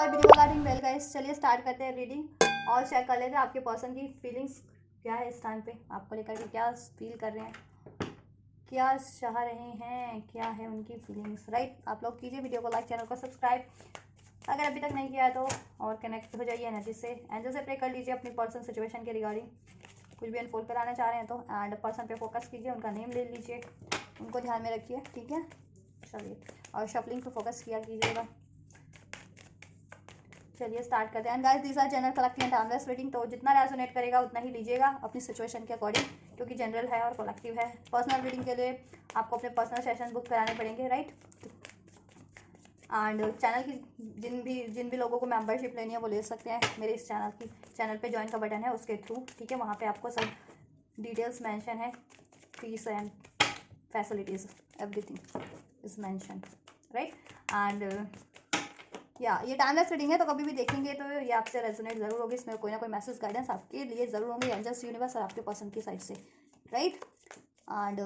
Video regarding well guys, चलिए start करते हैं रीडिंग और चेक कर लेते हैं आपके पर्सन की फीलिंग्स क्या है इस टाइम पे आपको लेकर के, क्या फील कर रहे हैं, क्या चाह रहे हैं, क्या है उनकी फीलिंग्स। राइट, आप लोग कीजिए वीडियो को लाइक, चैनल को सब्सक्राइब अगर अभी तक नहीं किया है तो, और कनेक्ट हो जाइए एनर्जी से। एंजल से प्रे कर लीजिए अपनी पर्सन सिचुएशन के रिगार्डिंग, कुछ भी अनफोल्ड कराना चाह रहे हैं तो। एंड पर्सन पे फोकस कीजिए, उनका नेम ले लीजिए, उनको ध्यान में रखिए, ठीक है। चलिए, और शफलिंग पे फोकस किया कीजिएगा। चलिए स्टार्ट करते हैं। And guys, this are general collective and timeless reading, तो जितना रेजोनेट करेगा उतना ही लीजिएगा अपनी सिचुएशन के अकॉर्डिंग, क्योंकि जनरल है और कलेक्टिव है। पर्सनल रीडिंग के लिए आपको अपने पर्सनल सेशन बुक कराने पड़ेंगे, राइट। एंड चैनल की जिन भी लोगों को मेंबरशिप लेनी है वो ले सकते हैं मेरे इस चैनल पे ज्वाइन का बटन है उसके थ्रू, ठीक है। वहाँ पे आपको सब डिटेल्स मेंशन है, fees and facilities everything is mention, right. And ये टाइमलेस रीडिंग है, तो कभी भी देखेंगे तो ये आपसे रेजोनेट जरूर होगी, इसमें कोई ना कोई मैसेज गाइडेंस आपके लिए ज़रूर होंगे, एंजल्स यूनिवर्स और आपके पर्सन की साइड से, राइट। एंड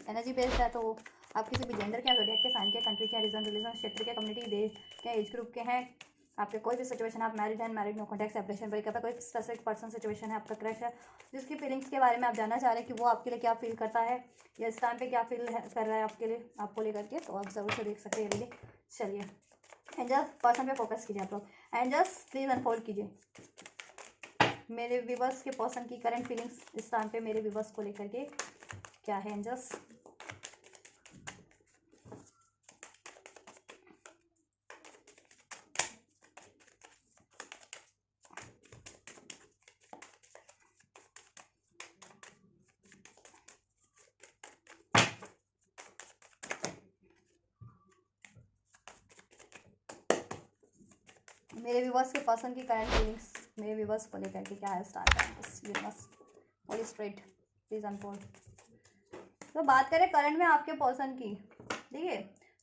एनर्जी बेस्ड है, तो आप किसी भी जेंडर के, ज़ोडिएक के, साइन के, कंट्री के, रीजन रिलीजन, क्षेत्र के, कम्युनिटी, देश के, एज ग्रुप के हैं, आपके कोई भी सिचुएशन, आप मैरिड हैं, married, no contact, separation, breakup है, कोई स्पेसिफिक पर्सन सिचुएशन है, आपका क्रश है जिसकी फीलिंग्स के बारे में आप जानना चाह रहे हैं कि वो आपके लिए क्या फील करता है या इस टाइम पे क्या फील कर रहा है आपके लिए, आपको लेकर के, तो आप ज़रूर से देख सकते हैं रीडिंग। चलिए, एंजल्स पर्सन पे फोकस कीजिए आप लोग। एंजल्स प्लीज अनफोल्ड कीजिए मेरे व्यूवर्स के पर्सन की करंट फीलिंग्स इस टाइम पे मेरे व्यूवर्स को लेकर के क्या है। एंजल्स मेरे व्यूवर्स के पर्सन की करंट फीलिंग्स मेरे व्यूवर्स को लेकर के क्या है start universe holy spirit please unfold. तो बात करें करंट में आपके पर्सन की, देखिए,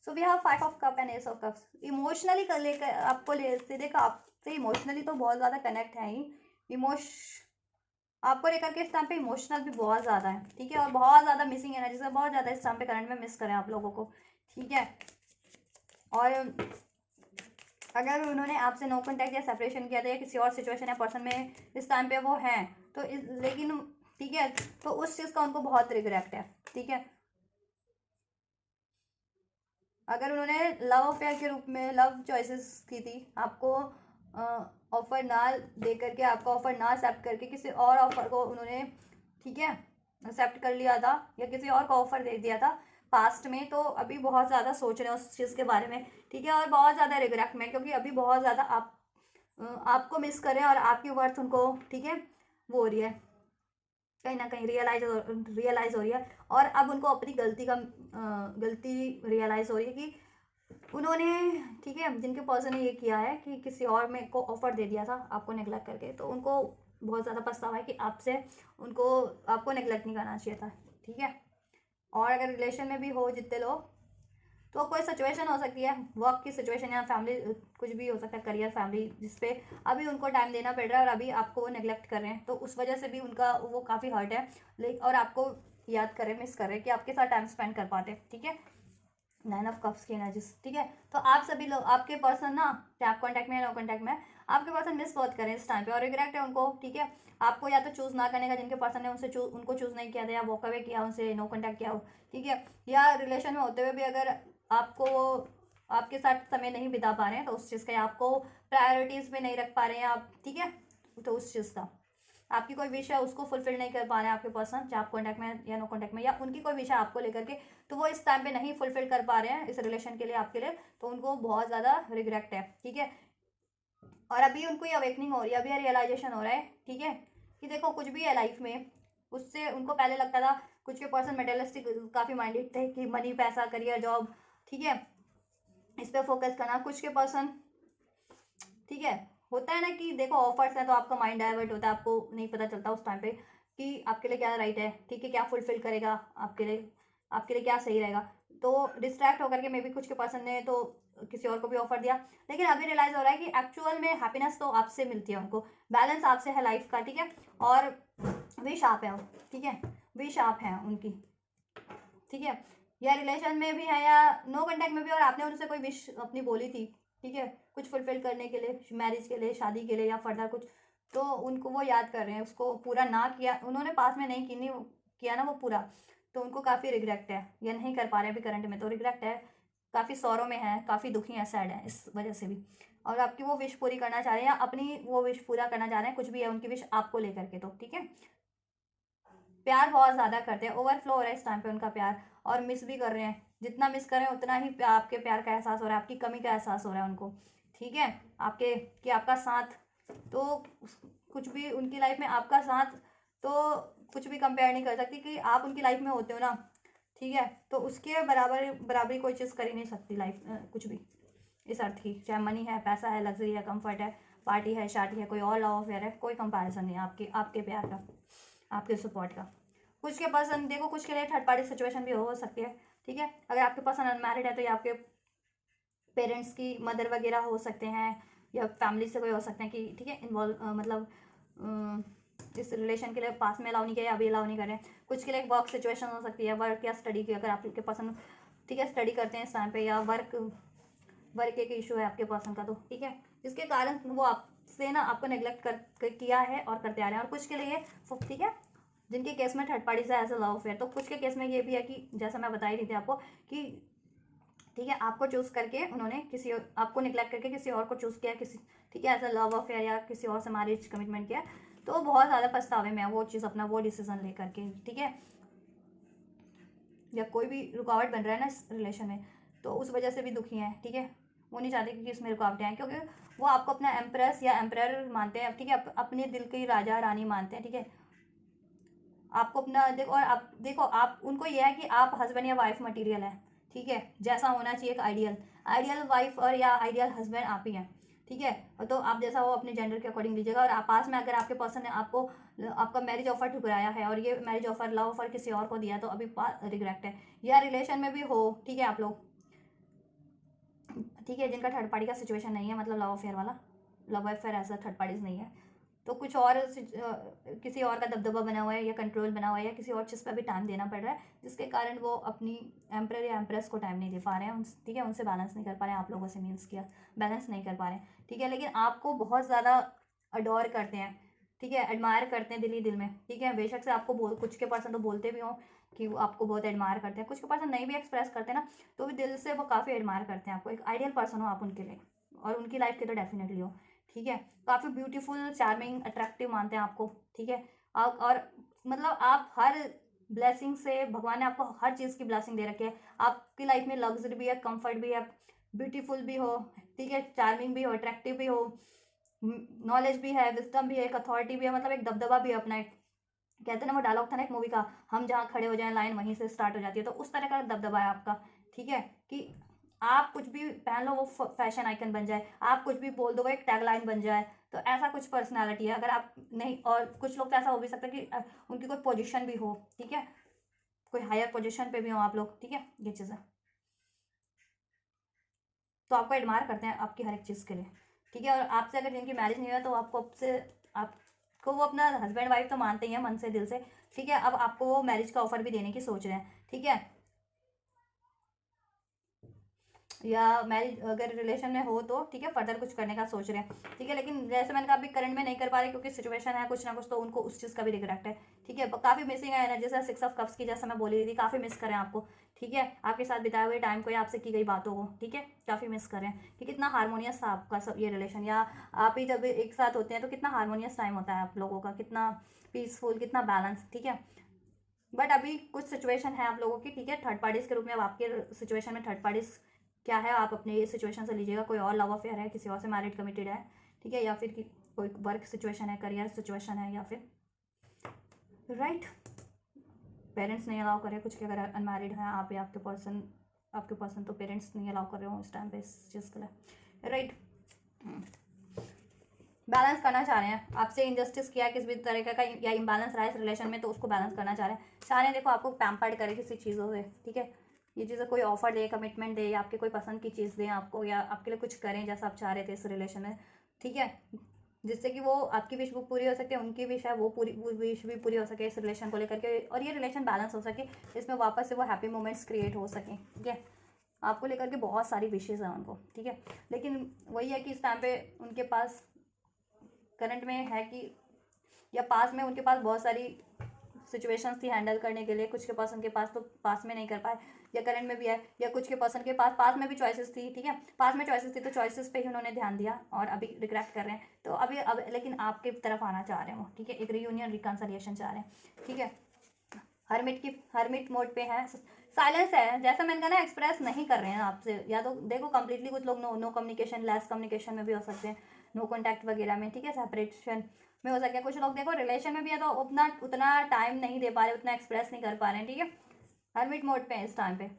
so we have 5 of cup and ace of cups. Emotionally कर लेकर आपको ले देखो, आपसे इमोशनली तो बहुत ज़्यादा कनेक्ट है ही, आपको लेकर के इस टाइम पे इमोशनल भी बहुत ज़्यादा है, ठीक है। और बहुत ज़्यादा मिसिंग एनर्जी से बहुत ज़्यादा इस टाइम पे करंट में मिस करें आप लोगों को, ठीक है। और अगर उन्होंने आपसे नो कॉन्टैक्ट या सेपरेशन किया था या किसी और सिचुएशन या पर्सन में इस टाइम पे वो हैं, तो लेकिन ठीक है, तो उस चीज़ का उनको बहुत रिग्रेट है, ठीक है। अगर उन्होंने लव अफेयर के रूप में लव चॉइसेस की थी, आपको ऑफर ना दे करके, आपका ऑफर ना एक्सेप्ट करके किसी और ऑफर को उन्होंने, ठीक है, एक्सेप्ट कर लिया था या किसी और को ऑफर दे दिया था पास्ट में, तो अभी बहुत ज़्यादा सोच रहे हैं उस चीज़ के बारे में, ठीक है। और बहुत ज़्यादा रिग्रेट में, क्योंकि अभी बहुत ज़्यादा आपको मिस करें और आपकी वर्थ उनको, ठीक है, वो हो रही है, कहीं ना कहीं रियलाइज हो रही है। और अब उनको अपनी गलती रियलाइज हो रही है कि उन्होंने, ठीक है, जिनके पर्सन ने ये किया है कि किसी और में को ऑफर दे दिया था आपको नेगलेक्ट करके, तो उनको बहुत ज़्यादा पछतावा है कि आपको नेगलेक्ट नहीं करना चाहिए था, ठीक है। और अगर रिलेशन में भी हो जितने लोग, तो कोई सिचुएशन हो सकती है, वर्क की सिचुएशन या फैमिली, कुछ भी हो सकता है, करियर, फैमिली, जिसपे अभी उनको टाइम देना पड़ रहा है और अभी आपको वो नेगलेक्ट कर रहे हैं, तो उस वजह से भी उनका वो काफ़ी हर्ट है, लेकिन और आपको याद करें, मिस करें कि आपके साथ टाइम स्पेंड कर पाते, ठीक है। 9 ऑफ कप्स की एनर्जीज, ठीक है। तो आप सभी लोग, आपके पर्सन ना, चाहे आप कॉन्टैक्ट में नो कॉन्टैक्ट में, आपके पर्सन मिस बहुत करें इस टाइम पे और रिग्रेट है उनको, ठीक है। आपको या तो चूज ना करने का, जिनके पर्सन ने उनको चूज नहीं किया था या वॉक अवे किया, उनसे नो कॉन्टैक्ट किया हो, ठीक है। या रिलेशन में होते हुए भी अगर आपको आपके साथ समय नहीं बिता पा रहे हैं, तो उस चीज़ का, आपको प्रायोरिटीज़ में नहीं रख पा रहे हैं आप, ठीक है, तो उस चीज़ का आपकी कोई विश है उसको फुलफिल नहीं कर पा रहे हैं आपके पर्सन, चाहे आप कॉन्टैक्ट में या नो कॉन्टैक्ट में, या उनकी कोई विश है आपको लेकर के, तो वो इस टाइम पे नहीं फुलफिल कर पा रहे हैं इस रिलेशन के लिए, आपके लिए, तो उनको बहुत ज़्यादा रिग्रेट है, ठीक है। और अभी उनको ये अवेकनिंग हो रही है, अभी रियलाइजेशन हो रहा है, ठीक है, कि देखो कुछ भी है लाइफ में, उससे उनको पहले लगता था, कुछ के पर्सन मेटेरियलिस्टिक काफ़ी माइंडेड थे कि मनी, पैसा, करियर, जॉब, ठीक है, इस पर फोकस करना। कुछ के पर्सन, ठीक है, होता है ना कि देखो ऑफर्स है तो आपका माइंड डाइवर्ट होता है, आपको नहीं पता चलता उस टाइम पे कि आपके लिए क्या राइट है, ठीक है, क्या फुलफिल करेगा आपके लिए क्या सही रहेगा, तो डिस्ट्रैक्ट होकर के मे बी कुछ के पर्सन ने तो किसी और को भी ऑफर दिया, लेकिन अभी रियलाइज हो रहा है कि एक्चुअल में हैप्पीनेस तो आपसे मिलती है उनको, बैलेंस आपसे है लाइफ का, ठीक है। और विश आप है, ठीक है, विश आप है उनकी, ठीक है, या रिलेशन में भी है या नो कॉन्टैक्ट में भी, और आपने उनसे कोई विश अपनी बोली थी, ठीक है, कुछ फुलफिल करने के लिए, मैरिज के लिए, शादी के लिए या फर्दर कुछ, तो उनको वो याद कर रहे हैं, उसको पूरा ना किया उन्होंने, पास में नहीं किया ना वो पूरा, तो उनको काफ़ी रिग्रेट है, या नहीं कर पा रहे अभी करंट में, तो रिग्रेट है, काफ़ी सौरों में है, काफ़ी दुखी है, सैड है इस वजह से भी। और आपकी वो विश पूरी करना चाह रहे हैं, या अपनी वो विश पूरा करना चाह रहे हैं, कुछ भी है उनकी विश आपको लेकर के, तो ठीक है। प्यार बहुत ज़्यादा करते हैं, ओवरफ्लो हो रहा है इस टाइम पे उनका प्यार, और मिस भी कर रहे हैं, जितना मिस कर रहे हैं उतना ही आपके प्यार का एहसास हो रहा है, आपकी कमी का एहसास हो रहा है उनको, ठीक है। आपके कि आपका साथ, तो कुछ भी उनकी लाइफ में आपका साथ तो कुछ भी कंपेयर नहीं कर सकती, कि आप उनकी लाइफ में होते हो ना, ठीक है, तो उसके बराबरी कोई चीज़ कर ही नहीं सकती लाइफ, कुछ भी इस अर्थ की, चाहे मनी है, पैसा है, लग्जरी है, कंफर्ट है, पार्टी है, शादी है, कोई और लव अफेयर है, कोई कंपैरिजन नहीं है आपके आपके प्यार का, आपके सपोर्ट का। कुछ के पसंद देखो, कुछ के लिए थर्ड पार्टी सिचुएशन भी हो सकती है, ठीक है। अगर आपके पसंद अनमैरिड है तो ये आपके पेरेंट्स की मदर वगैरह हो सकते हैं, या फैमिली से कोई हो सकते हैं कि ठीक है इन्वॉल्व, मतलब इस रिलेशन के लिए पास में अलाउ नहीं किया, अभी अलाउ नहीं करें। कुछ के लिए वर्क सिचुएशन हो सकती है, वर्क या स्टडी की, अगर आपके पसंद, ठीक है, स्टडी करते हैं इस टाइम पे, या वर्क एक इशू है आपके पर्सन का, तो ठीक है, जिसके कारण वो आपसे ना आपको नेग्लेक्ट किया है और करते आ रहे हैं। और कुछ के लिए ठीक है, जिनके केस में थर्ड पार्टी से एज अ लव अफेयर, तो कुछ के केस में ये भी है कि जैसा मैं बता ही रही थी आपको कि ठीक है, आपको चूज़ करके उन्होंने आपको निगलेक्ट करके किसी और को चूज़ किया, किसी, ठीक है, एज अ लव अफेयर, या किसी और से मैरिज कमिटमेंट किया, तो बहुत ज़्यादा पछतावे में है वो चीज़, अपना वो डिसीजन लेकर के, ठीक है। या कोई भी रुकावट बन रहा है ना इस रिलेशन में, तो उस वजह से भी दुखी हैं, ठीक है। वो नहीं चाहते कि इसमें रुकावटें आएँ, क्योंकि वो आपको अपना एम्प्रेस या एम्प्रर मानते हैं, ठीक है, अपने दिल की राजा रानी मानते हैं, ठीक है। आपको अपना देखो, और आप देखो, आप उनको यह है कि आप हस्बैंड या वाइफ मटेरियल है, ठीक है, जैसा होना चाहिए एक आइडियल आइडियल वाइफ और या आइडियल हस्बैंड आप ही हैं, ठीक है। तो आप जैसा हो अपने जेंडर के अकॉर्डिंग लीजिएगा। और आप पास में अगर आपके पर्सन ने आपको आपका मैरिज ऑफर ठुकराया है, और ये मैरिज ऑफर लव ऑफर किसी और को दिया, तो अभी रिग्रेट है, या रिलेशन में भी हो, ठीक है, आप लोग, ठीक है, जिनका थर्ड पार्टी का सिचुएशन नहीं है, मतलब लव अफेयर वाला, लव अफेयर ऐसा थर्ड पार्टीज नहीं है, तो कुछ और किसी और का दबदबा बना हुआ है, या कंट्रोल बना हुआ है, या किसी और चीज़ पर भी टाइम देना पड़ रहा है, जिसके कारण वो अपनी एम्प्रर या एम्प्रेस को टाइम नहीं दे पा रहे हैं, ठीक है, उनसे बैलेंस नहीं कर पा रहे हैं, आप लोगों से मीन्स किया बैलेंस नहीं कर पा रहे हैं, ठीक है। लेकिन आपको बहुत ज़्यादा अडोर करते हैं, ठीक है, एडमायर करते हैं दिल ही दिल में, ठीक है। बेशक से आपको कुछ के पर्सन तो बोलते भी हों कि वो आपको बहुत एडमायर करते हैं, कुछ के पर्सन नहीं भी एक्सप्रेस करते हैं ना, तो भी दिल से वो काफ़ी एडमायर करते हैं आपको, एक आइडियल पर्सन हो आप उनके लिए, और उनकी लाइफ के तो डेफिनेटली हो, ठीक है। काफ़ी ब्यूटीफुल, चार्मिंग, अट्रैक्टिव मानते हैं आपको, ठीक है। आप और मतलब आप हर ब्लेसिंग से, भगवान ने आपको हर चीज़ की ब्लेसिंग दे रखी है, आपकी लाइफ में लग्जरी भी है, कंफर्ट भी है, ब्यूटीफुल भी हो, ठीक है, चार्मिंग भी हो, अट्रैक्टिव भी हो, नॉलेज भी है, विजडम भी है, एक अथॉरिटी भी है, मतलब एक दबदबा भी है अपना, एक कहते हैं ना वो डायलॉग था ना एक मूवी का, हम जहाँ खड़े हो जाएं लाइन वहीं से स्टार्ट हो जाती है, तो उस तरह का दबदबा है आपका, ठीक है, कि आप कुछ भी पहन लो वो फैशन आइकन बन जाए, आप कुछ भी बोल दो वो एक टैगलाइन बन जाए, तो ऐसा कुछ पर्सनालिटी है। अगर आप नहीं, और कुछ लोग तो ऐसा हो भी सकता है कि उनकी कोई पोजीशन भी हो, ठीक है, कोई हायर पोजीशन पे भी हो आप लोग, ठीक है, ये चीज़ें, तो आपको एडमायर करते हैं आपकी हर एक चीज़ के लिए, ठीक है। और आपसे अगर जिनकी मैरिज नहीं हुआ तो आपको आपको वो अपना हस्बैंड वाइफ तो मानते ही हैं मन से, दिल से, ठीक है। अब आपको वो मैरिज का ऑफर भी देने की सोच रहे हैं, ठीक है, या मैरिज अगर रिलेशन में हो तो ठीक है, फर्दर कुछ करने का सोच रहे हैं, ठीक है। लेकिन जैसे मैंने कहा अभी करंट में नहीं कर पा रहे क्योंकि सिचुएशन है कुछ ना कुछ, तो उनको उस चीज़ का भी रिग्रेट है, ठीक है। काफ़ी मिसिंग है एनर्जी, जैसे 6 ऑफ कप्स की, जैसा मैं बोली रही थी, काफ़ी मिस करें आपको, ठीक है, आपके साथ बिताए हुए टाइम को या आपसे की गई बातों को, ठीक है, काफ़ी मिस करें कि कितना हारमोनियस था आपका सब ये रिलेशन, या आप ही जब एक साथ होते हैं तो कितना हारमोनियस टाइम होता है आप लोगों का, कितना पीसफुल, कितना बैलेंस, ठीक है। बट अभी कुछ सिचुएशन है आप लोगों की, ठीक है, थर्ड पार्टीज के रूप में। अब आपके सिचुएशन में थर्ड पार्टीज क्या है, आप अपने ये सिचुएशन से लीजिएगा, कोई और लव अफेयर है, किसी और से मैरिड कमिटेड है, ठीक है, या फिर कोई वर्क सिचुएशन है, करियर सिचुएशन है, या फिर राइट पेरेंट्स नहीं अलाउ कर रहे, कुछ के अगर अनमैरिड हैं आप या आपके पर्सन तो पेरेंट्स नहीं अलाउ कर रहे हो इस टाइम पे इस चीज़ के लिए, राइट। बैलेंस करना चाह रहे हैं, आपसे इंजस्टिस किया किसी भी तरीके का, या इम्बैलेंस रहा है इस रिलेशन में, तो उसको बैलेंस करना चाह रहे हैं, देखो आपको पैम्पर्ड करे किसी चीज़ों से, ठीक है, ये चीज़ें कोई ऑफर दे, कमिटमेंट दे, या आपके कोई पसंद की चीज़ दें आपको, या आपके लिए कुछ करें जैसा आप चाह रहे थे इस रिलेशन में, ठीक है, जिससे कि वो आपकी विश पूरी हो सके, उनकी विश है वो विश भी पूरी हो सके इस रिलेशन को लेकर के, और ये रिलेशन बैलेंस हो सके, इसमें वापस से वो हैप्पी मोमेंट्स क्रिएट हो सकें, ठीक है। आपको लेकर के बहुत सारी विशेज़ हैं उनको, ठीक है। लेकिन वही है कि इस टाइम पे उनके पास करंट में है कि, या पास में उनके पास बहुत सारी सिचुएशंस थी हैंडल करने के लिए, कुछ के पर्सन के पास तो पास में नहीं कर पाए, या करंट में भी है, या कुछ के पर्सन के पास में भी चॉइसेस थी, ठीक है। पास में चॉइसेस थी तो चॉइसेस पे ही उन्होंने ध्यान दिया और अभी रिग्रेट कर रहे हैं। तो अभी अब लेकिन आपके तरफ आना चाह रहे हैं वो, ठीक है, एक रीयूनियन रिकन्सिलिएशन चाह रहे हैं, ठीक है। हर्मिट मोड पे है, साइलेंस है, जैसा मैंने कहा ना, एक्सप्रेस नहीं कर रहे हैं आपसे, या तो देखो कंप्लीटली कुछ लोग नो कम्युनिकेशन, लेस कम्युनिकेशन में भी हो सकते हैं, नो कॉन्टैक्ट वगैरह में, ठीक है, सेपरेशन में हो सकता है। कुछ लोग देखो रिलेशन में भी है तो उतना टाइम नहीं दे पा रहे, उतना एक्सप्रेस नहीं कर पा रहे हैं, ठीक है, हर्मिट मोड पे है इस टाइम पे।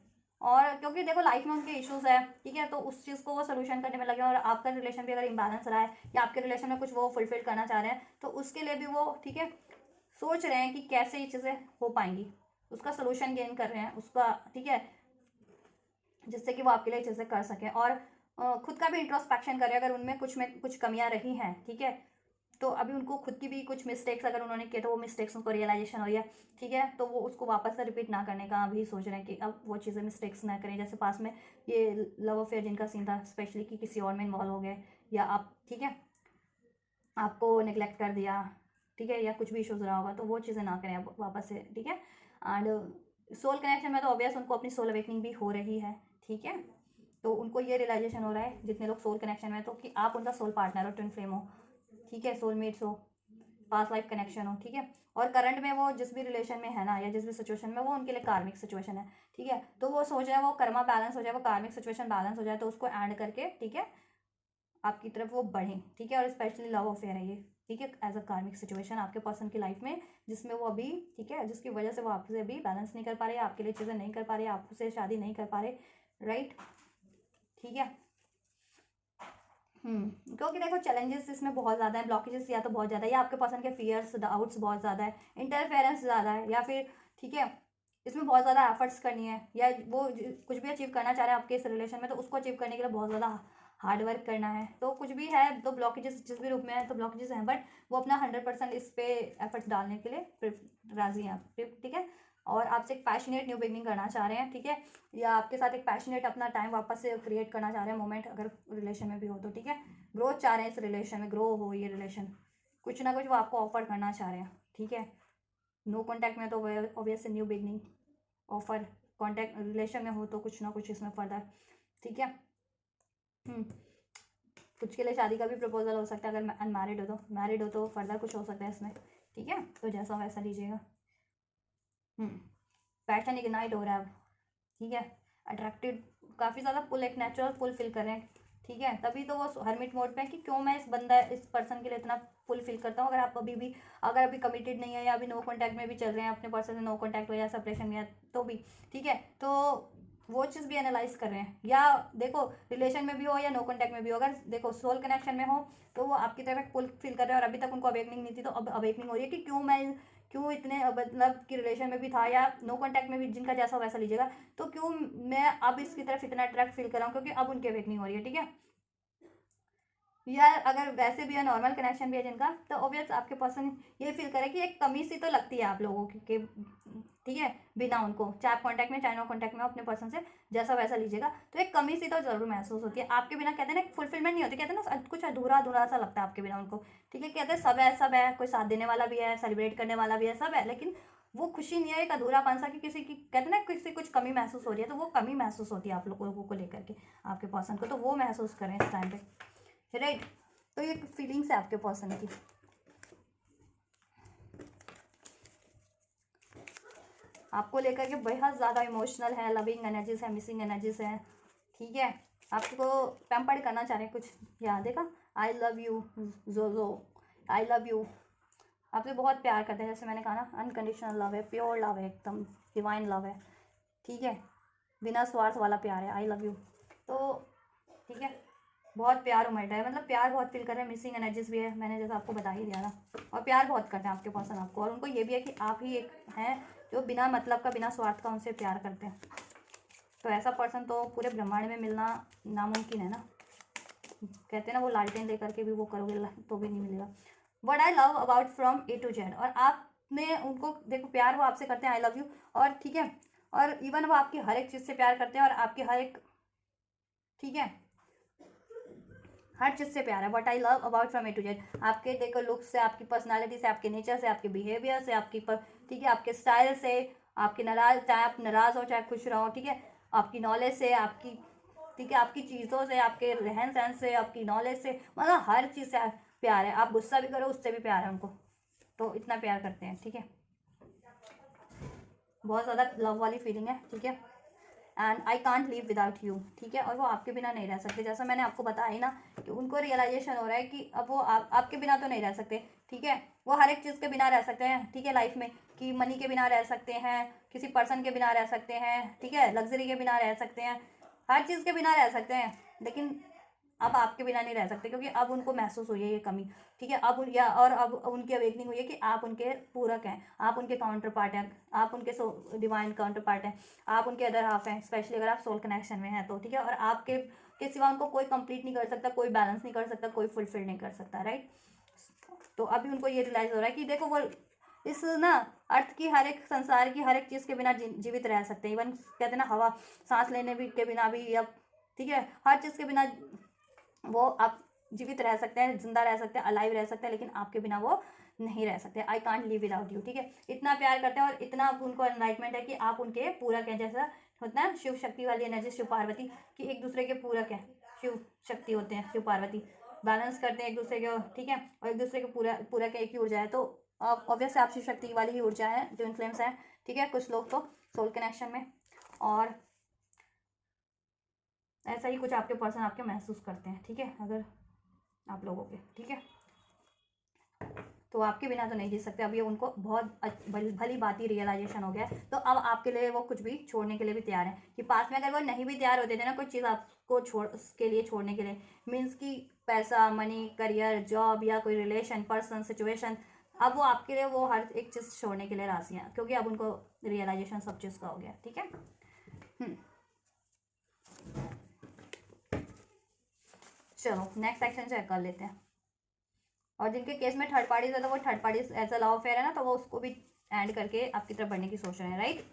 और क्योंकि देखो लाइफ में उनके इश्यूज है, ठीक है, तो उस चीज़ को वो सोल्यूशन करने में लगे, और आपका रिलेशन भी अगर इम्बैलेंस रहा है या आपके रिलेशन में कुछ वो फुलफिल करना चाह रहे हैं, तो उसके लिए भी वो, ठीक है, सोच रहे हैं कि कैसे ये चीज़ें हो पाएंगी, उसका सोल्यूशन गेन कर रहे हैं उसका, ठीक है, जिससे कि वो आपके लिए चीज़ें कर सकें। और खुद का भी इंट्रोस्पेक्शन करें, अगर उनमें कुछ कमियां रही हैं, ठीक है, तो अभी उनको खुद की भी कुछ मिस्टेक्स अगर उन्होंने किए तो वो मिस्टेक्स उनको रियलाइजेशन हो रही है, ठीक है, तो वो उसको वापस से रिपीट ना करने का अभी सोच रहे हैं कि अब वो चीज़ें मिस्टेक्स ना करें। जैसे पास में ये लव अफेयर जिनका सीन था, स्पेशली कि किसी और में इन्वॉल्व हो गए, या आप, ठीक है, आपको निगलेक्ट कर दिया, ठीक है, या कुछ भी इशूज़ रहा होगा, तो वो चीज़ें ना करें अब वापस से, ठीक है। एंड सोल कनेक्शन में तो ऑब्वियस उनको अपनी सोल अवेकनिंग भी हो रही है, ठीक है, तो उनको ये रियलाइजेशन हो रहा है जितने लोग सोल कनेक्शन में, तो कि आप उनका सोल पार्टनर हो, ट्विन फ्लेम हो, ठीक है, सोलमेट्स हो, पास्ट लाइफ कनेक्शन हो, ठीक है। और करंट में वो जिस भी रिलेशन में है ना, या जिस भी सिचुएशन में, वो उनके लिए कार्मिक सिचुएशन है, ठीक है, तो वो सोच रहे हैं वो कर्मा बैलेंस हो जाए, वो कार्मिक सिचुएशन बैलेंस हो जाए, तो उसको एंड करके, ठीक है, आपकी तरफ वो बढ़े, ठीक है। और स्पेशली लव अफेयर है ये, ठीक है, एज अ कार्मिक सिचुएशन आपके पर्सन की लाइफ में, जिसमें वो अभी, ठीक है, जिसकी वजह से वो आपसे अभी बैलेंस नहीं कर पा रहे, आपके लिए चीज़ें नहीं कर पा रहे, आपसे शादी नहीं कर पा रहे, राइट, ठीक है। क्योंकि देखो चैलेंजेस इसमें बहुत ज़्यादा है, ब्लॉकेजेस या तो बहुत ज़्यादा है, या आपके पर्सन के फियर्स डाउट्स बहुत ज़्यादा है, इंटरफेरेंस ज़्यादा है, या फिर, ठीक है, इसमें बहुत ज़्यादा एफर्ट्स करनी है, या वो कुछ भी अचीव करना चाह रहे हैं आपके इस रिलेशन में, तो उसको अचीव करने के लिए बहुत ज़्यादा हार्ड वर्क करना है, तो कुछ भी है, तो ब्लॉकेजेस जिस भी रूप में है तो ब्लॉकेजेस हैं, बट वो अपना 100% इस पे एफर्ट्स डालने के लिए राजी हैं, ठीक है। और आपसे एक पैशनेट न्यू बिगनिंग करना चाह रहे हैं, ठीक है, या आपके साथ एक पैशनेट अपना टाइम वापस से क्रिएट करना चाह रहे हैं, मोमेंट अगर रिलेशन में भी हो तो, ठीक है, ग्रोथ चाह रहे हैं, इस रिलेशन में ग्रो हो ये रिलेशन, कुछ ना कुछ वो आपको ऑफर करना चाह रहे हैं, ठीक है। नो कॉन्टैक्ट में तो obviously new beginning offer, contact relation में हो तो कुछ ना कुछ इसमें फर्दर, ठीक है। कुछ के लिए शादी का भी प्रपोजल हो सकता है, अगर अनमैरिड हो तो, मैरिड हो तो फर्दर कुछ हो सकता है इसमें, ठीक है, तो जैसा वैसा लीजिएगा। पैटर्न इग्नाइट हो रहा है अब, ठीक है, अट्रैक्टेड, काफ़ी ज़्यादा पुल, एक नेचुरल पुल फिल कर रहे हैं, ठीक है, तभी तो वो हर्मिट मोड पे है कि क्यों मैं इस पर्सन के लिए इतना पुल फिल करता हूँ। अगर अभी कमिटेड नहीं है, या अभी नो कॉन्टैक्ट में भी चल रहे हैं, अपने पर्सन से नो कॉन्टैक्ट हो या सेपरेशन में है तो भी, ठीक है, तो वो चीज़ भी एनालाइज कर रहे हैं, या देखो रिलेशन में भी हो या नो कॉन्टैक्ट में भी हो, अगर देखो सोल कनेक्शन में हो तो वो आपकी तरफ एक पुल फील कर रहे हैं, और अभी तक उनको अवेकनिंग नहीं थी, तो अब अवेकनिंग हो रही है कि क्यों इतने मतलब कि रिलेशन में भी था या नो कॉन्टैक्ट में भी, जिनका जैसा वैसा लीजिएगा, तो क्यों मैं अब इसकी तरफ इतना अट्रैक्ट फील कर रहा हूँ, क्योंकि अब उनकी अवेकनिंग हो रही है, ठीक है। या अगर वैसे भी है, नॉर्मल कनेक्शन भी है जिनका, तो ऑब्वियस आपके पर्सन ये फील करे कि एक कमी सी तो लगती है आप लोगों की, ठीक है, बिना उनको, चाहे आप कॉन्टैक्ट में चाहे नो कॉन्टैक्ट में, अपने पर्सन से जैसा वैसा लीजिएगा, तो एक कमी सी तो जरूर महसूस होती है आपके बिना, कहते हैं ना फुलफिलमेंट नहीं होती, कहते हैं ना कुछ अधूरा अधूरा सा लगता है आपके बिना उनको, ठीक है, कहते हैं सब है, कोई साथ देने वाला भी है, सेलिब्रेट करने वाला भी है, सब है, लेकिन वो खुशी नहीं है, एक अधूरापन सा कि किसी की, कहते हैं ना किसी कुछ कमी महसूस हो रही है, तो वो कमी महसूस होती है आप लोगों को लेकर के आपके पर्सन को, तो वो महसूस करें इस टाइम पे, राइट। तो ये फीलिंग्स है आपके पर्सन की, आपको लेकर के बेहद ज़्यादा इमोशनल है, लविंग एनर्जीज है, मिसिंग एनर्जीज है, ठीक है, आपको पैम्पर्ड करना चाह रहे हैं कुछ, या देखा, आई लव यू जो आई लव यू, आपसे बहुत प्यार करते हैं, जैसे मैंने कहा ना, अनकंडीशनल लव है, प्योर लव है, एकदम डिवाइन लव है, ठीक है, बिना स्वार्थ वाला प्यार है, आई लव यू, तो ठीक है, बहुत प्यार उमड़ रहा है, मतलब प्यार बहुत फील कर रहे हैं, मिसिंग एनर्जीज भी है, मैंने जैसा आपको बता ही दिया था, और प्यार बहुत करते हैं आपके पर्सन आपको, और उनको ये भी है कि आप ही एक हैं जो बिना मतलब का, बिना स्वार्थ का उनसे प्यार करते हैं, तो ऐसा पर्सन तो पूरे ब्रह्मांड में मिलना नामुमकिन है ना, कहते हैं ना वो लालटेन लेकर के भी वो करोगे तो भी नहीं मिलेगा। What I love about from A to Z, और आपने उनको देखो, प्यार वो आपसे करते हैं, आई लव यू, और ठीक है, और इवन वो आपकी हर एक चीज़ से प्यार करते हैं, और आपकी हर एक ठीक है, हर चीज़ से प्यार है। What I love about from A to Z, आपके देखो लुक से, आपकी पर्सनालिटी से, आपके नेचर से, आपके बिहेवियर से, ठीक है, आपके स्टाइल से, आपके नाराज, चाहे आप नाराज़ हो चाहे खुश रहो, ठीक है, आपकी नॉलेज से, आपकी, ठीक है, आपकी चीज़ों से, आपके रहन सहन से, आपकी नॉलेज से, मतलब हर चीज़ से प्यार है। आप गुस्सा भी करो उससे भी प्यार है उनको, तो इतना प्यार करते हैं, ठीक है, बहुत ज़्यादा लव वाली फीलिंग है, ठीक है। And I can't live without you, ठीक है, और वो आपके बिना नहीं रह सकते, जैसा मैंने आपको बताया ही ना कि उनको रियलाइजेशन हो रहा है कि अब वो आपके बिना तो नहीं रह सकते, ठीक है, वो हर एक चीज़ के बिना रह सकते हैं, ठीक है, लाइफ में, कि मनी के बिना रह सकते हैं, किसी पर्सन के बिना रह सकते हैं, ठीक है, लग्जरी के बिना रह सकते हैं, हर चीज़ के बिना रह सकते हैं, लेकिन अब आपके बिना नहीं रह सकते, क्योंकि अब उनको महसूस हुई है ये कमी, ठीक है, अब या और अब उनकी अवेकनिंग हुई है कि आप उनके पूरक हैं, आप उनके काउंटर पार्ट हैं, आप उनके डिवाइन काउंटर पार्ट हैं, आप उनके अदर हाफ हैं, स्पेशली अगर आप सोल कनेक्शन में हैं तो, ठीक है, और आपके के सिवा उनको कोई कंप्लीट नहीं कर सकता, कोई बैलेंस नहीं कर सकता, कोई फुलफिल नहीं कर सकता, राइट। तो अभी उनको ये रियलाइज हो रहा है कि देखो वो इस ना अर्थ की हर एक, संसार की हर एक चीज़ के बिना जीवित रह सकते हैं, इवन कहते हैं ना हवा, सांस लेने भी के बिना भी, या ठीक है, हर चीज़ के बिना वो आप जीवित रह सकते हैं, जिंदा रह सकते हैं, अलाइव रह सकते हैं, लेकिन आपके बिना वो नहीं रह सकते। I can't live without you, ठीक है, इतना प्यार करते हैं और इतना उनको एनलाइटमेंट है कि आप उनके पूरक हैं, जैसा होता है शिव शक्ति वाली एनर्जी, शिव पार्वती, कि एक दूसरे के पूरक हैं, शिव शक्ति होते हैं, शिव पार्वती बैलेंस करते हैं एक दूसरे के, ठीक है, और एक दूसरे के पूरक एक ही ऊर्जा है, तो ऑब्वियसली आप शिव शक्ति वाली ही ऊर्जा है, ट्विन फ्लेम्स है, ठीक है, कुछ लोग तो सोल कनेक्शन में, और ऐसा ही कुछ आपके पर्सन आपके महसूस करते हैं, ठीक है, अगर आप लोगों के, ठीक है, तो आपके बिना तो नहीं जी सकते। अब ये उनको बहुत भली बात ही रियलाइजेशन हो गया है, तो अब आपके लिए वो कुछ भी छोड़ने के लिए भी तैयार है, कि पास में अगर वो नहीं भी तैयार होते थे ना कोई चीज़ आपको उसके लिए छोड़ने के लिए, मीन्स कि पैसा, मनी, करियर, जॉब, या कोई रिलेशन, पर्सन, सिचुएशन, अब वो आपके लिए वो हर एक चीज़ छोड़ने के लिए राजी हैं, क्योंकि अब उनको रियलाइजेशन सब चीज़ का हो गया, ठीक है। चलो नेक्स्ट सेक्शन चेक कर लेते हैं। और जिनके केस में थर्ड पार्टीज है तो वो third parties as a love affair है ना, तो वो उसको भी एंड करके आपकी तरफ बढ़ने की सोच रहे हैं, राइट।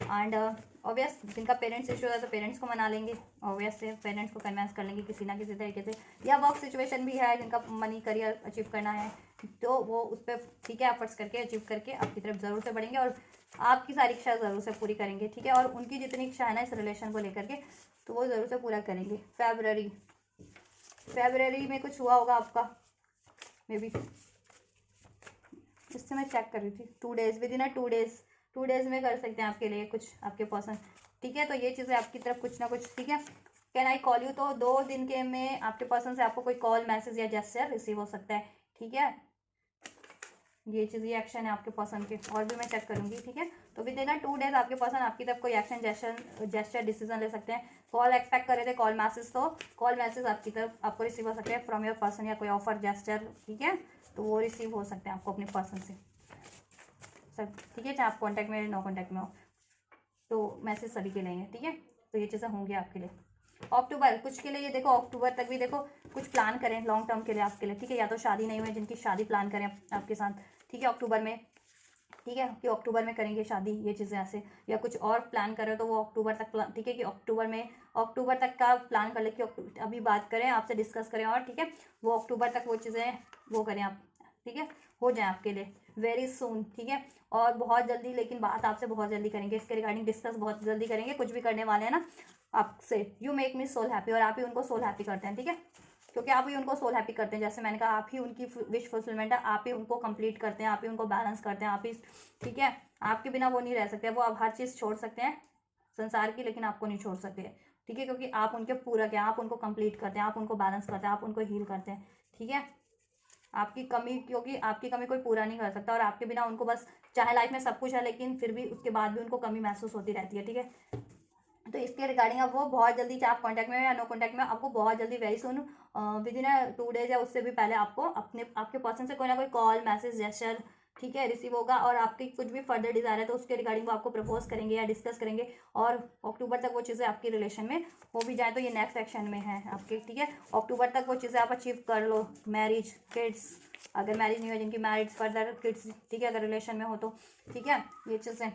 एंड ऑब्वियस जिनका पेरेंट्स इशू है तो पेरेंट्स को मना लेंगे, ऑब्वियस से पेरेंट्स को कन्विंस कर लेंगे किसी ना किसी तरीके से, या वर्क सिचुएशन भी है जिनका मनी करियर अचीव करना है, तो वो उस पर, ठीक है, एफर्ट्स करके अचीव करके आपकी तरफ ज़रूर से बढ़ेंगे, और आपकी सारी इच्छा ज़रूर से पूरी करेंगे, ठीक है, और उनकी जितनी इच्छा है ना इस रिलेशन को लेकर के, तो वो ज़रूर से पूरा करेंगे। फेब्रवरी में कुछ हुआ होगा आपका, मे बी, इससे मैं चेक कर रही थी, 2 days, with in a 2 days में कर सकते हैं आपके लिए कुछ आपके पर्सन, ठीक है, तो ये चीज़ें आपकी तरफ कुछ ना कुछ, ठीक है। कैन आई कॉल यू, तो 2 दिन के में आपके पर्सन से आपको कोई कॉल, मैसेज या जेस्चर रिसीव हो सकता है, ठीक है, ये चीज़, ये एक्शन है आपके पर्सन के, और भी मैं चेक करूंगी, ठीक है, तो विद इन 2 डेज आपके पर्सन आपकी तरफ कोई एक्शन, जेस्चर डिसीजन ले सकते हैं। कॉल एक्सपेक्ट कर रहे थे, कॉल मैसेज, तो कॉल मैसेज आपकी तरफ आपको रिसीव हो सकते हैं फ्रॉम योर पर्सन, या कोई ऑफर, जेस्चर, ठीक है, तो वो रिसीव हो सकते हैं आपको अपने पर्सन से सब, ठीक है, चाहे आप कॉन्टैक्ट में नो कॉन्टैक्ट में हो, तो मैसेज सभी के लिए हैं, ठीक है, तो ये चीज़ें होंगी आपके लिए। अक्टूबर कुछ के लिए, ये देखो अक्टूबर तक भी देखो कुछ प्लान करें लॉन्ग टर्म के लिए आपके लिए, ठीक है, या तो शादी नहीं हुई जिनकी शादी प्लान करें आपके साथ, ठीक है, अक्टूबर में, ठीक है, कि अक्टूबर में करेंगे शादी, ये चीज़ें ऐसे, या कुछ और प्लान करें तो वो अक्टूबर तक प्लान, ठीक है, कि अक्टूबर तक का प्लान कर ले, कि अभी बात करें आपसे, डिस्कस करें, और ठीक है, वो अक्टूबर तक वो चीज़ें वो करें आप, ठीक है, हो जाए आपके लिए वेरी सून, ठीक है, और बहुत जल्दी, लेकिन बात आपसे बहुत जल्दी करेंगे, इसके रिगार्डिंग डिस्कस बहुत जल्दी करेंगे, कुछ भी करने वाले हैं ना आपसे। You make me soul happy, और आप ही उनको सोल हैप्पी करते हैं, ठीक है, क्योंकि आप ही उनको सोल हैप्पी करते हैं, जैसे मैंने कहा आप ही उनकी विश फुलफिलमेंट है, आप ही उनको कंप्लीट करते हैं, आप ही उनको बैलेंस करते हैं, आप ही, ठीक है, आपके बिना वो नहीं रह सकते, वो आप हर चीज़ छोड़ सकते हैं संसार की, लेकिन आपको नहीं छोड़ सकते, ठीक है, क्योंकि आप उनके पूरक हैं, आप उनको कंप्लीट करते हैं, आप उनको बैलेंस करते हैं, आप उनको हील करते हैं, ठीक है, आपकी कमी, क्योंकि आपकी कमी कोई पूरा नहीं कर सकता, और आपके बिना उनको बस, चाहे लाइफ में सब कुछ है लेकिन फिर भी उसके बाद भी उनको कमी महसूस होती रहती है, ठीक है, तो इसके रिगार्डिंग अब वो बहुत जल्दी, चाहे आप कॉन्टैक्ट में हो या नो कॉन्टैक्ट में, आपको बहुत जल्दी very soon, with in 2 days या उससे भी पहले आपको आपके पर्सन से कोई ना कोई कॉल, मैसेज, जेस्चर, ठीक है, रिसीव होगा, और आपकी कुछ भी फर्दर डिज़ायर है तो उसके रिगार्डिंग वो आपको प्रपोज करेंगे या डिस्कस करेंगे, और अक्टूबर तक वो चीज़ें आपकी रिलेशन में हो भी जाए तो ये नेक्स्ट सेक्शन में है आपके, ठीक है, अक्टूबर तक वो चीज़ें आप अचीव कर लो, मैरिज, किड्स, अगर मैरिज नहीं हो जिनकी मैरिज, फर्दर किड्स, ठीक है, अगर रिलेशन में हो तो, ठीक है, ये चीज़ें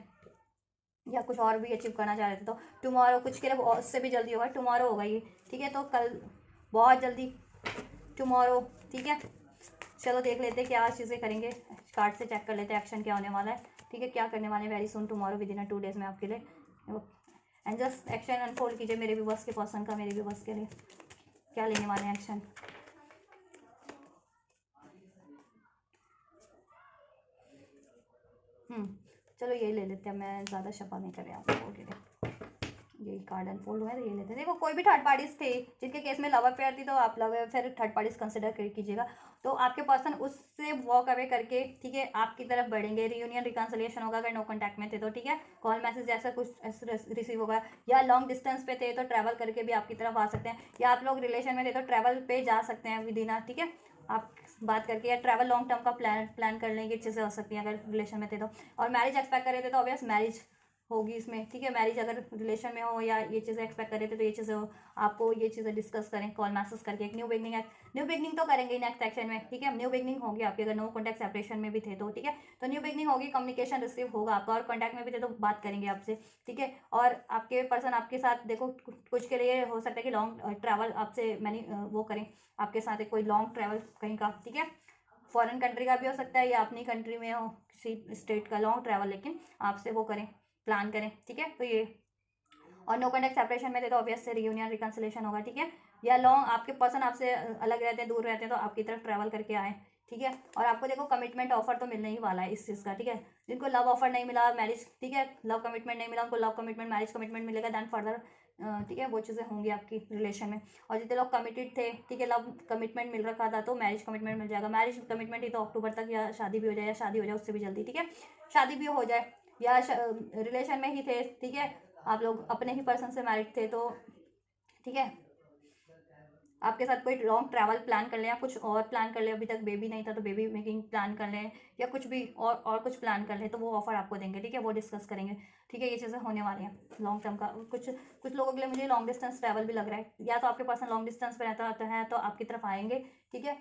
या कुछ और भी अचीव करना चाह रहे थे तो टुमारो, कुछ के लिए उससे भी जल्दी होगा, टुमारो होगा ये, ठीक है। तो कल बहुत जल्दी टुमारो, ठीक है। चलो देख लेते हैं क्या चीज़ें करेंगे, कार्ड से चेक कर लेते हैं एक्शन क्या होने वाला है, ठीक है। क्या करने वाले हैं very soon tomorrow with in 2 days में आपके लिए। एंड जस्ट एक्शन अनफोल्ड कीजिए मेरे भी बस के पर्सन का, मेरे भी बस के लिए क्या लेने वाले हैं एक्शन। चलो ये ले लेते हैं, मैं ज़्यादा शफा नहीं कर रही आपको, ये कार्ड अनफोल्ड हुआ है तो ये लेते हैं। देखो कोई भी थर्ड पार्टीज थे जिनके केस में लव अफेयर थी तो आप love affair third parties consider कीजिएगा। तो आपके पर्सन उससे वॉक अवे करके, ठीक है, आपकी तरफ बढ़ेंगे, रियूनियन रिकंसिलिएशन होगा अगर नो कॉन्टैक्ट में थे तो, ठीक है। कॉल मैसेज जैसा कुछ रिसीव होगा, या लॉन्ग डिस्टेंस पे थे तो ट्रैवल करके भी आपकी तरफ आ सकते हैं, या आप लोग रिलेशन में थे तो ट्रैवल पे जा सकते हैं विद इन, ठीक है, आप बात करके, या ट्रैवल लॉन्ग टर्म का प्लान कर लेंगे, चीज़ें हो सकती हैं अगर रिलेशन में थे तो। और मैरिज एक्सपेक्ट कर रहे थे तो ऑब्वियस मैरिज होगी इसमें, ठीक है। मैरिज अगर रिलेशन में हो या ये चीज़ें एक्सपेक्ट कर रहे थे तो ये चीज़ें हो, आपको ये चीज़ें डिस्कस करें कॉल मैसेज करके। एक न्यू बिगनिंग तो करेंगे नेक्स्ट एक्शन में, ठीक है। न्यू बिगनिंग होगी आपकी अगर नो कॉन्टैक्ट सेपरेशन में भी थे तो, ठीक है। तो न्यू बिगनिंग होगी, कम्युनिकेशन रिसीव होगा आपका, और कॉन्टैक्ट में भी थे तो बात करेंगे आपसे, ठीक है। और आपके पर्सन आपके साथ देखो कुछ के लिए हो सकता है कि लॉन्ग ट्रैवल आपसे मैंने वो करें आपके साथ, कोई लॉन्ग ट्रैवल कहीं का, ठीक है। फॉरेन कंट्री का भी हो सकता है या अपनी कंट्री में हो किसी स्टेट का लॉन्ग ट्रैवल, लेकिन आपसे वो करें, प्लान करें, ठीक है। तो ये, और नो कॉन्टैक्ट सेपरेशन में थे तो ऑब्वियस से रियूनियन रिकंसिलेशन होगा, ठीक है। या लॉन्ग आपके पर्सन आपसे अलग रहते हैं, दूर रहते हैं तो आपकी तरफ ट्रैवल करके आए, ठीक है। और आपको देखो कमिटमेंट ऑफर तो मिलने ही वाला है इस चीज़ का, ठीक है। जिनको लव ऑफर नहीं मिला, मैरिज, ठीक है, लव कमिटमेंट नहीं मिला, उनको लव कमिटमेंट मैरिज कमिटमेंट मिलेगा, दैन फर्दर, ठीक है, वो चीज़ें होंगी आपकी रिलेशन में। और जितने लोग कमिटेड थे, ठीक है, लव कमिटमेंट मिल रखा था तो मैरिज कमिटमेंट मिल जाएगा। मैरिज कमिटमेंट ही तो अक्टूबर तक, या शादी भी हो जाए, या शादी हो जाए उससे भी जल्दी, ठीक है, शादी भी हो जाए, या रिलेशन में ही थे, ठीक है, आप लोग अपने ही पर्सन से मैरिड थे तो, ठीक है, आपके साथ कोई लॉन्ग ट्रैवल प्लान कर लें, या कुछ और प्लान कर लें, अभी तक बेबी नहीं था तो बेबी मेकिंग प्लान कर लें, या कुछ भी और कुछ प्लान कर लें तो वो ऑफर आपको देंगे, ठीक है, वो डिस्कस करेंगे, ठीक है। ये चीज़ें होने वाली हैं लॉन्ग टर्म का। कुछ लोगों के लिए मुझे लॉन्ग डिस्टेंस ट्रैवल भी लग रहा है, या तो आपके पर्सन लॉन्ग डिस्टेंस पर रहता है तो आपकी तरफ आएंगे, ठीक है।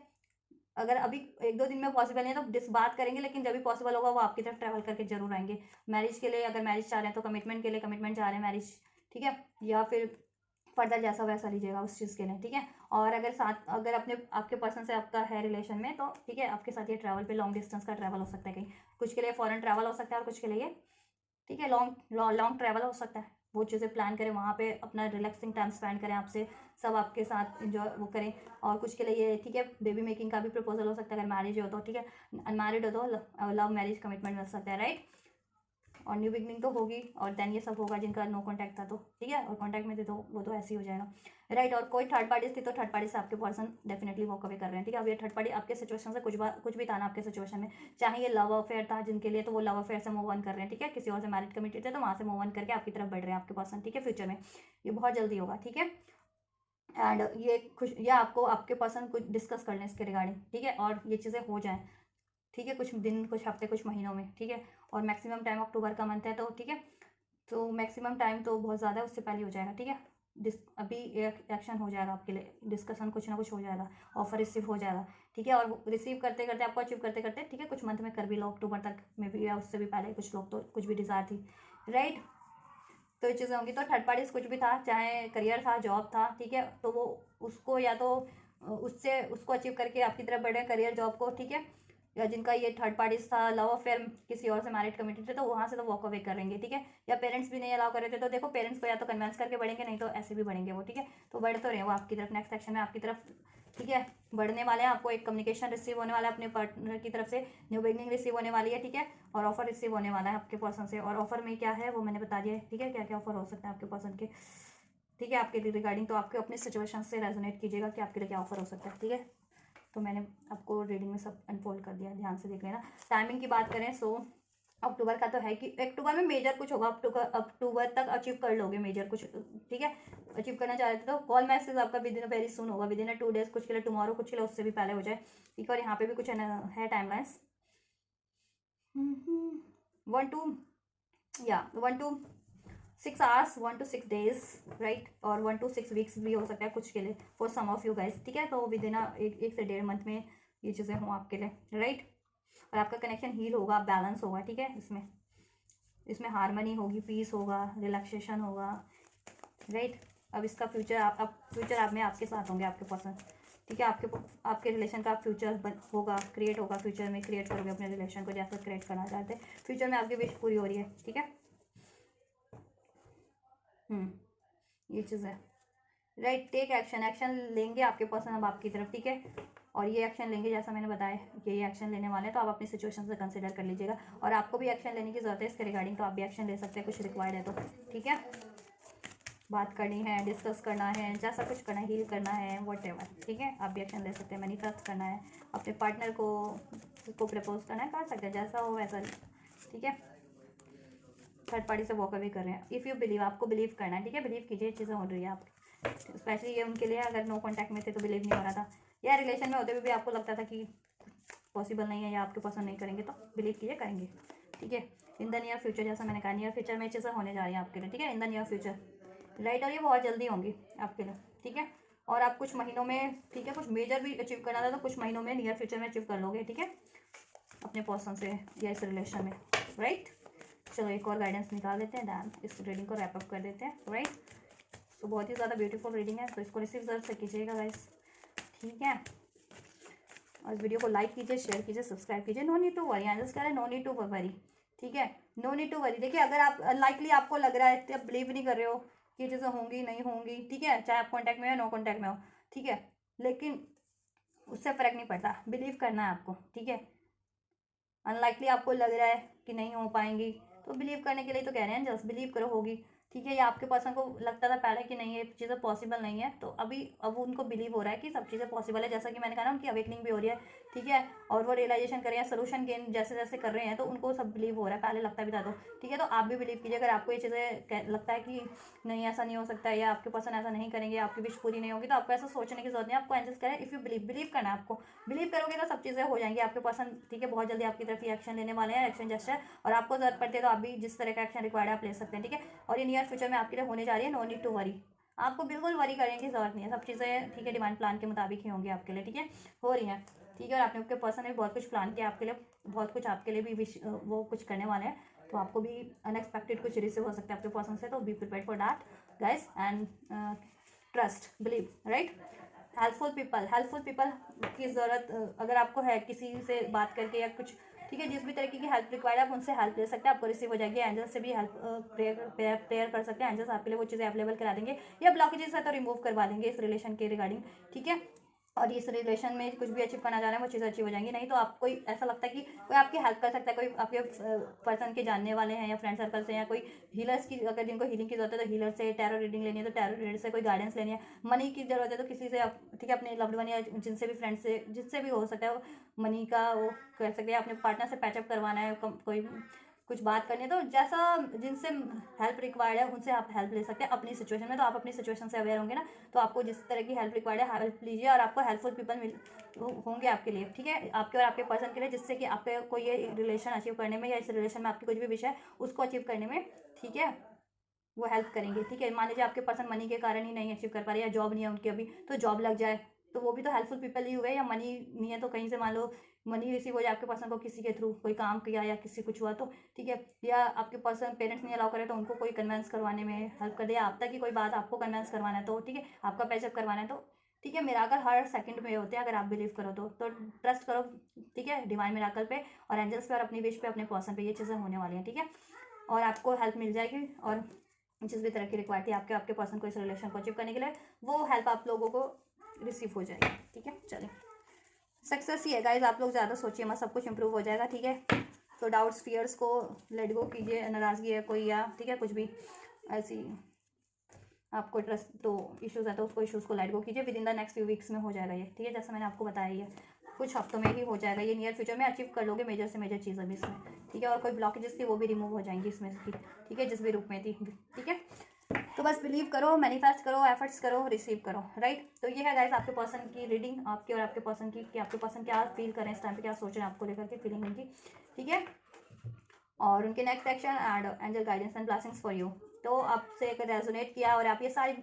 अगर अभी 1-2 दिन में पॉसिबल नहीं है तो बात करेंगे, लेकिन जब भी पॉसिबल होगा वो आपकी तरफ ट्रैवल करके जरूर आएंगे। मैरिज के लिए, अगर मैरिज चाह रहे हैं तो कमिटमेंट के लिए कमिटमेंट चाह रहे हैं मैरिज, ठीक है, या फिर फर्दर जैसा वैसा लीजिएगा उस चीज़ के लिए, ठीक है। और अगर अपने आपके पर्सन से आपका है रिलेशन में तो, ठीक है, आपके साथ ये ट्रैवल पे लॉन्ग डिस्टेंस का ट्रैवल हो सकता है, कहीं कुछ के लिए फॉरेन ट्रैवल हो सकता है और कुछ के लिए, ठीक है, लॉन्ग ट्रैवल हो सकता है। वो चीज़ें प्लान करें, वहाँ पे अपना रिलैक्सिंग टाइम स्पेंड करें, आपसे सब आपके साथ इंजॉय वो करें। और कुछ के लिए ये, ठीक है, बेबी मेकिंग का भी प्रपोजल हो सकता है अगर मैरिज हो तो, ठीक है। अनमैरिड हो तो लव मैरिज कमिटमेंट मिल सकता है, राइट। और न्यू बिगनिंग तो होगी, और देन ये सब होगा जिनका नो कॉन्टैक्ट था तो, ठीक है, और कॉन्टैक्ट में थे तो वो तो ऐसे ही हो जाएगा, राइट। और कोई थर्ड पार्टीज थी तो थर्ड पार्टी से आपके पर्सन डेफिनेटली वॉक अवे कर रहे हैं, ठीक है। अब ये थर्ड पार्टी आपके सिचुएशन से कुछ भी था ना आपके सिचुएशन में, चाहे ये लव अफेयर था जिनके लिए तो वो लव अफेयर से मूव ऑन कर रहे हैं, ठीक है। किसी और से मैरिज कमिटेड थे तो वहाँ से मूव ऑन करके आपकी तरफ बढ़ रहे हैं आपके पर्सन, ठीक है, फ्यूचर में ये बहुत जल्दी होगा, ठीक है। एंड ये आपको आपके पर्सन कुछ डिस्कस कर लें इसके रिगार्डिंग, ठीक है, और ये चीज़ें हो जाएँ, ठीक है, कुछ दिन, कुछ हफ्ते, कुछ महीनों में, ठीक है। और मैक्सिमम टाइम अक्टूबर का मंथ है तो, ठीक है, तो मैक्सिमम टाइम तो बहुत ज़्यादा है, उससे पहले हो जाएगा, ठीक है। अभी एक एक्शन हो जाएगा आपके लिए, डिस्कशन कुछ ना कुछ हो जाएगा, ऑफर रिसीव हो जाएगा, ठीक है। और रिसीव करते करते आपको अचीव करते करते, ठीक है, कुछ मंथ में कर भी लो, अक्टूबर तक में भी, या उससे भी पहले कुछ लोग तो कुछ भी डिज़ायर थी, राइट। तो ये चीज़ें होंगी। तो थर्ड पार्टीज कुछ भी था, चाहे करियर था, जॉब था, ठीक है, तो वो उसको या तो उससे उसको अचीव करके आपकी तरफ बढ़े, करियर जॉब को, ठीक है। या जिनका ये थर्ड पार्टीज था, लव अफेयर किसी और से मैरिड कमिटेड थे तो वहाँ से तो वॉक अवे करेंगे, ठीक है। या पेरेंट्स भी नहीं अलाउ कर रहे थे तो देखो पेरेंट्स को या तो कन्विंस करके बढ़ेंगे, नहीं तो ऐसे भी बढ़ेंगे वो, ठीक है। तो बढ़ तो रहे वो आपकी तरफ, नेक्स्ट सेक्शन में आपकी तरफ, ठीक है, बढ़ने वाले हैं। आपको एक कम्युनिकेशन रिसीव होने वाला है अपने पार्टनर की तरफ से, न्यू बिगनिंग रिसीव होने वाली है, ठीक है। और ऑफर रिसीव होने वाला है आपके पर्सन से, और ऑफर में क्या है वो मैंने बता दिया है, ठीक है, क्या क्या ऑफर हो सकता है आपके पर्सन के, ठीक है, आपके रिगार्डिंग। तो आपके अपने सिचुएशन से रेजोनेट कीजिएगा कि आपके लिए क्या ऑफर हो सकता है, ठीक है। तो मैंने आपको रीडिंग में सब अनफोल्ड कर दिया, ध्यान से देख लेना। टाइमिंग की बात करें सो अक्टूबर का तो है कि अक्टूबर में मेजर कुछ होगा, अक्टूबर तक अचीव कर लोगे मेजर कुछ, ठीक है, अचीव करना चाह रहे थे तो कॉल मैसेज आपका विद इन वेरी सून होगा, विद इन 2 days, कुछ के लिए टुमारो, कुछ के लिए उससे भी पहले हो जाए, ठीक है। और यहाँ पे भी कुछ है timelines, 1 to 6 hours, 1 to 6 days, right. और 1 to 6 weeks भी हो सकता है कुछ के लिए, for some of you guys, ठीक है। तो विद इन एक से 1.5 month में ये चीज़ें हों आपके लिए, राइट। और आपका कनेक्शन हील होगा, बैलेंस होगा, ठीक है, इसमें इसमें हारमनी होगी, पीस होगा, रिलैक्सेशन होगा, राइट। अब इसका फ्यूचर आप फ्यूचर आप में आपके साथ होंगे आपके पर्सन, ठीक है। आपके रिलेशन का फ्यूचर होगा, क्रिएट होगा, फ्यूचर में क्रिएट करोगे अपने रिलेशन को जैसा क्रिएट करना चाहते हैं। फ्यूचर में आपकी विश पूरी हो रही है, ठीक है। ये चीज़ है, राइट। टेक एक्शन, एक्शन लेंगे आपके पर्सन अब आपकी तरफ, ठीक है। और ये एक्शन लेंगे जैसा मैंने बताया कि ये एक्शन लेने वाले हैं, तो आप अपनी सिचुएशन से कंसिडर कर लीजिएगा। और आपको भी एक्शन लेने की जरूरत है इसके रिगार्डिंग, तो आप भी एक्शन ले सकते हैं, कुछ रिक्वायर्ड है तो, ठीक है। बात करनी है, डिस्कस करना है, जैसा कुछ करना है, हील करना है, व्हाटएवर, ठीक है। आप भी एक्शन ले सकते हैं। मैनिफेस्ट करना है, अपने पार्टनर को प्रपोज करना है, कर सकते हैं, जैसा हो वैसा, ठीक है। थर्ड पार्टी से वॉक अवे कर रहे हैं। इफ़ यू बिलीव, आपको बिलीव करना है, ठीक है। बिलीव कीजिए, चीज़ें हो रही है आप, स्पेशली ये उनके लिए अगर नो कॉन्टैक्ट में थे तो बिलीव नहीं हो रहा था, या रिलेशन में होते हुए भी आपको लगता था कि पॉसिबल नहीं है या आपके पसंद नहीं करेंगे, तो बिलीव कीजिए करेंगे, ठीक है। इन द नियर फ्यूचर, जैसा मैंने कहा नियर फ्यूचर में चीज़ें होने जा रही हैं आपके लिए, ठीक है। In the near future, right. और ये बहुत जल्दी होंगी आपके लिए, ठीक है। और आप कुछ महीनों में, ठीक है, कुछ मेजर भी अचीव करना था तो कुछ महीनों में नियर फ्यूचर में अचीव कर लोगे, ठीक है, अपने पर्सन से या इस रिलेशन में, राइट। चलो एक और गाइडेंस निकाल देते हैं, दैन इस रीडिंग को रैप अप कर देते हैं, राइट। तो बहुत ही ज़्यादा ब्यूटीफुल रीडिंग है, तो इसको रिसीव जरूर से कीजिएगा गाइस, ठीक है। और इस वीडियो को लाइक कीजिए, शेयर कीजिए, सब्सक्राइब कीजिए। No need to worry, just कह रहे नो नीड टू वरी, ठीक है। No need to worry. देखिए अगर आप लाइकली आपको लग रहा है, आप बिलीव नहीं कर रहे हो कि ये चीज़ें होंगी नहीं होंगी, ठीक है, चाहे आप कॉन्टैक्ट में हो या नो कॉन्टैक्ट में हो, ठीक है, लेकिन उससे फ़र्क नहीं पड़ता, बिलीव करना है आपको, ठीक है। अनलाइकली आपको लग रहा है कि नहीं हो पाएंगी, तो बिलीव करने के लिए तो कह रहे हैं, जस्ट बिलीव करो होगी, ठीक है। या आपके पर्सन को लगता था पहले कि नहीं ये चीज़ें पॉसिबल नहीं है, तो अब उनको बिलीव हो रहा है कि सब चीज़ें पॉसिबल है, जैसा कि मैंने कहा ना, उनकी अवेकनिंग भी हो रही है, ठीक है। और वो रियलाइजेशन कर रहे हैं, सोल्यूशन गेन जैसे जैसे कर रहे हैं, तो उनको सब बिलीव हो रहा है, पहले लगता भी था तो, ठीक है। तो आप भी बिलीव कीजिए, अगर आपको ये चीज़ें लगता है कि नहीं ऐसा नहीं हो सकता है, या आपके पर्सन ऐसा नहीं करेंगे, आपकी विश पूरी नहीं होगी, तो आपको ऐसा सोचने की जरूरत नहीं है। आपको एंजल्स करें, इफ़ यू बिलीव करना है आपको, बिलीव करोगे तो सब चीज़ें हो जाएंगी आपके पर्सन, ठीक है। बहुत जल्दी आपकी तरफ ही एक्शन लेने वाले हैं, एक्शन जेस्चर, और आपको जरूरत पड़ती है तो आप भी जिस तरह का एक्शन रिक्वायर्ड है आप ले सकते हैं, ठीक है। और ये नियर फ्यूचर में आपके लिए होने जा रही है, नो नीड टू वरी। आपको बिल्कुल वरी करने की जरूरत नहीं है, सब चीज़ें, ठीक है, डिवाइन प्लान के मुताबिक ही होंगी आपके लिए, ठीक है, हो रही हैं, ठीक है। और आपने आपके पर्सन ने बहुत कुछ प्लान किया आपके लिए, बहुत कुछ आपके लिए भी विश वो कुछ करने वाले हैं, तो आपको भी अनएक्सपेक्टेड कुछ रिसीव हो सकता है आपके पर्सन से, तो be prepared for that guys, and trust, believe, right. Helpful people की ज़रूरत अगर आपको है किसी से बात करके या कुछ, ठीक है, जिस भी तरीके की हेल्प रिक्वायर्ड है आप उनसे हेल्प ले सकते हैं, आपको रिसीव हो जाएगी। एंजल्स से भी हेल्प प्रेयर कर सकते हैं, एंजल्स आपके लिए वो चीज़ें अवेलेबल करा देंगे, या ब्लॉकेजेस है तो रिमूव करवा देंगे इस रिलेशन के रिगार्डिंग, ठीक है। और इस रिलेशन में कुछ भी अचीव करना चाह रहे हैं वो चीज़ें अचीव हो जाएंगी। नहीं तो आप कोई ऐसा लगता है कि कोई आपकी हेल्प कर सकता है, कोई आपके पर्सन के जानने वाले हैं या फ्रेंड सर्कल से, या कोई हीलर्स की, अगर जिनको हीलिंग की जरूरत है तो हीलर से, टैरो रीडिंग लेनी है तो टैरो रीडर से कोई गाइडेंस लेनी है, मनी की जरूरत है तो किसी से आप, ठीक है, अपने लव्ड वन या जिनसे भी फ्रेंड से, जिससे भी हो सकता है वो मनी का वो कर सकते हैं, अपने पार्टनर से पैचअप करवाना है, कोई कुछ बात करनी है, तो जैसा जिनसे हेल्प रिक्वायर्ड है उनसे आप हेल्प ले सकते हैं अपनी सिचुएशन में। तो आप अपनी सिचुएशन से अवेयर होंगे ना, तो आपको जिस तरह की हेल्प रिक्वायर्ड है हेल्प लीजिए, और आपको हेल्पफुल पीपल होंगे आपके लिए, ठीक है, आपके और आपके पर्सन के लिए, जिससे कि आपके कोई ये रिलेशन अचीव करने में, या इस रिलेशन में आपकी कुछ भी विषय है उसको अचीव करने में, ठीक है, वो हेल्प करेंगे, ठीक है। मान लीजिए आपके पर्सन मनी के कारण ही नहीं अचीव कर पा रहे, या जॉब नहीं है उनकी अभी, तो जॉब लग जाए, तो वो भी तो हेल्पफुल पीपल ही हुए। या मनी नहीं है तो कहीं से मान लो मनी रिसीव हो जाए आपके पर्सन को, किसी के थ्रू कोई काम किया या किसी कुछ हुआ तो, ठीक है। या आपके पर्सन पेरेंट्स नहीं अलाउ करे तो उनको कोई कन्वेंस करवाने में हेल्प कर दे, या आप तक की कोई बात आपको कन्वेंस करवाना है तो, ठीक है, आपका पैचअप करवाना है तो, ठीक है। मिराकल हर सेकंड में होते हैं अगर आप बिलीव करो तो ट्रस्ट करो, ठीक है, डिवाइन मिराकल पे और एंजल्स पे और अपनी विश पे, अपने पर्सन पे, ये चीज़ें होने वाली हैं, ठीक है। और आपको हेल्प मिल जाएगी, और जिस भी तरह की रिक्वायर्ड थी आपके आपके पर्सन को इस रिलेशन को अचीव करने के लिए, वो हेल्प आप लोगों को रिसीव हो जाएगी, ठीक है। चलिए, सक्सेस ही है गाइज, आप लोग ज़्यादा सोचिए मत, सब कुछ इंप्रूव हो जाएगा, ठीक है। तो डाउट्स फियर्स को लेट गो कीजिए, नाराज़गी है कोई, या ठीक है कुछ भी ऐसी आपको ट्रस्ट तो इश्यूज़ है तो उसको इश्यूज़ को लेट गो कीजिए, with in the next few weeks में हो जाएगा ये, ठीक है, जैसा मैंने आपको बताया, ये कुछ हफ्तों में ही हो जाएगा, ये नियर फ्यूचर में अचीव कर लोगे मेजर से मेजर चीज़ें भी इसमें, ठीक है। और कोई ब्लॉकेजेस थी वो भी रिमूव हो जाएंगी इसमें की, ठीक है, जिस भी रूप में थी, ठीक है। तो बस बिलीव करो, मैनिफेस्ट करो, एफर्ट्स करो, रिसीव करो, राइट। तो ये है गाइस आपके पर्सन की रीडिंग, आपके और आपके पर्सन की, कि आपके पर्सन क्या फील करें इस टाइम पे, क्या सोच रहे हैं आपको लेकर के, फीलिंग उनकी, ठीक है, और उनके next action and angel guidance and blessings for you. तो आपसे अगर रेजोनेट किया और आप ये सारी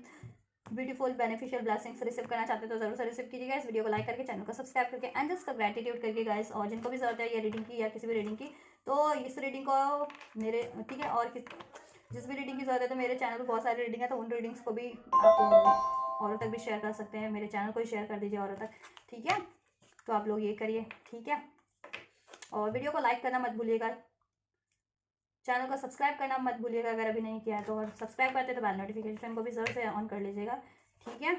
ब्यूटीफुल बेनिफिशियल ब्लेसिंग्स रिसीव करना चाहते हो तो जरूर से रिसीव कीजिएगा, इस वीडियो को लाइक करके, चैनल को सब्सक्राइब करके, एंड जस्ट का ग्रेटिट्यूड करके गाइस। और जिनको भी जरूरत है ये रीडिंग की या किसी भी रीडिंग की, तो इस रीडिंग को मेरे ठीक है, और जिस भी रीडिंग की ज़रूरत है, मेरे चैनल पर बहुत सारी रीडिंग है, तो उन रीडिंग्स को भी आप औरों तक भी शेयर कर सकते हैं, मेरे चैनल को ही शेयर कर दीजिए औरों तक, ठीक है। तो आप लोग ये करिए, ठीक है। और वीडियो को लाइक करना मत भूलिएगा, चैनल को सब्सक्राइब करना मत भूलिएगा अगर अभी नहीं किया है तो, और सब्सक्राइब करते तो बेल नोटिफिकेशन को भी ज़रूर से ऑन कर लीजिएगा, ठीक है।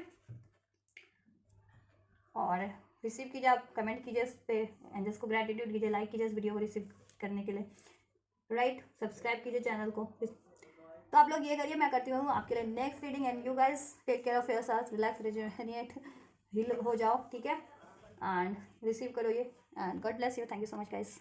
और रिसीव कीजिए, आप कमेंट कीजिए इस पर, एंजल्स को ग्रैटिट्यूड कीजिए, लाइक कीजिए इस वीडियो को रिसीव करने के लिए, राइट। सब्सक्राइब कीजिए चैनल को। तो आप लोग ये करिए, मैं करती हूँ आपके लिए next reading. And you guys take care of yourself, relax, rejuvenate, heal हो जाओ, ठीक है। एंड रिसीव करो ये, and God bless you. Thank you so much guys.